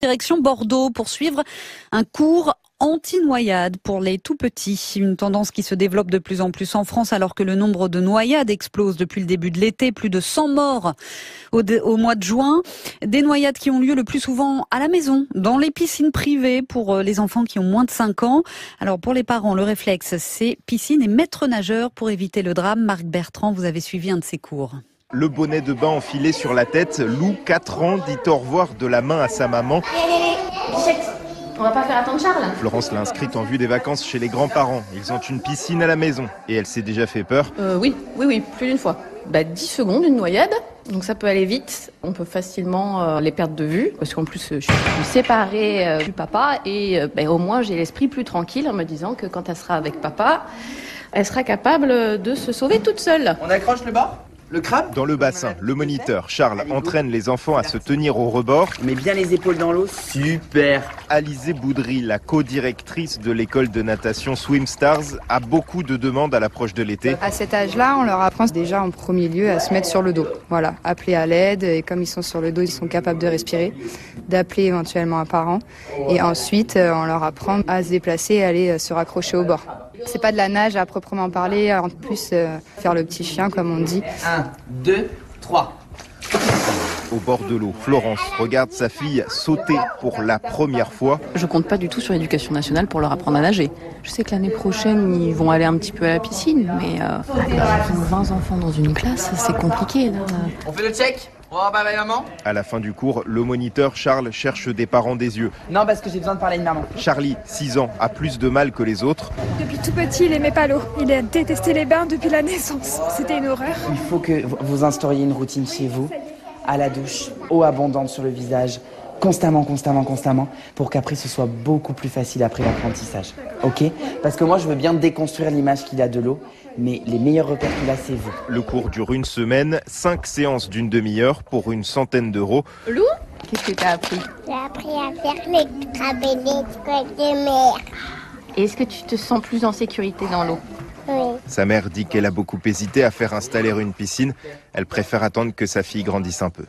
Direction Bordeaux pour suivre un cours anti-noyade pour les tout-petits. Une tendance qui se développe de plus en plus en France alors que le nombre de noyades explose depuis le début de l'été. Plus de 100 morts au mois de juin. Des noyades qui ont lieu le plus souvent à la maison, dans les piscines privées pour les enfants qui ont moins de 5 ans. Alors pour les parents, le réflexe, c'est piscine et maître nageur pour éviter le drame. Marc Bertrand, vous avez suivi un de ces cours. Le bonnet de bain enfilé sur la tête, Lou, 4 ans, dit au revoir de la main à sa maman. On va pas faire attendre Charles. Florence l'a inscrite en vue des vacances chez les grands-parents. Ils ont une piscine à la maison et elle s'est déjà fait peur. Oui, plus d'une fois. 10 secondes, une noyade, donc ça peut aller vite. On peut facilement les perdre de vue, parce qu'en plus je suis séparée du papa et au moins j'ai l'esprit plus tranquille en me disant que quand elle sera avec papa, elle sera capable de se sauver toute seule. On accroche le bord ? Le crabe ? Dans le bassin, le moniteur Charles entraîne les enfants à se tenir au rebord. On met bien les épaules dans l'eau, super. Alizée Boudry, la co-directrice de l'école de natation Swim Stars, a beaucoup de demandes à l'approche de l'été. À cet âge-là, on leur apprend déjà en premier lieu à se mettre sur le dos. Voilà, appeler à l'aide, et comme ils sont sur le dos, ils sont capables de respirer, d'appeler éventuellement un parent. Et ensuite, on leur apprend à se déplacer et aller se raccrocher au bord. C'est pas de la nage à proprement parler, en plus faire le petit chien comme on dit. 1, 2, 3. Au bord de l'eau, Florence regarde sa fille sauter pour la première fois. Je compte pas du tout sur l'éducation nationale pour leur apprendre à nager. Je sais que l'année prochaine, ils vont aller un petit peu à la piscine, mais 20 enfants dans une classe, c'est compliqué. Là. On fait le check ? On va voir maman ? À la fin du cours, le moniteur Charles cherche des parents des yeux. Non, parce que j'ai besoin de parler à une maman. Charlie, 6 ans, a plus de mal que les autres. Depuis tout petit, il aimait pas l'eau. Il a détesté les bains depuis la naissance. C'était une horreur. Il faut que vous instauriez une routine chez vous, à la douche, eau abondante sur le visage, constamment, pour qu'après ce soit beaucoup plus facile après l'apprentissage. Ok ? Parce que moi, je veux bien déconstruire l'image qu'il a de l'eau, mais les meilleurs repères qu'il a, c'est vous. Le cours dure une semaine, 5 séances d'une demi-heure pour une centaine d'euros. Lou, qu'est-ce que t'as appris ? J'ai appris à faire les crabes et les trucs de mer. Est-ce que tu te sens plus en sécurité dans l'eau ? Oui. Sa mère dit qu'elle a beaucoup hésité à faire installer une piscine. Elle préfère attendre que sa fille grandisse un peu.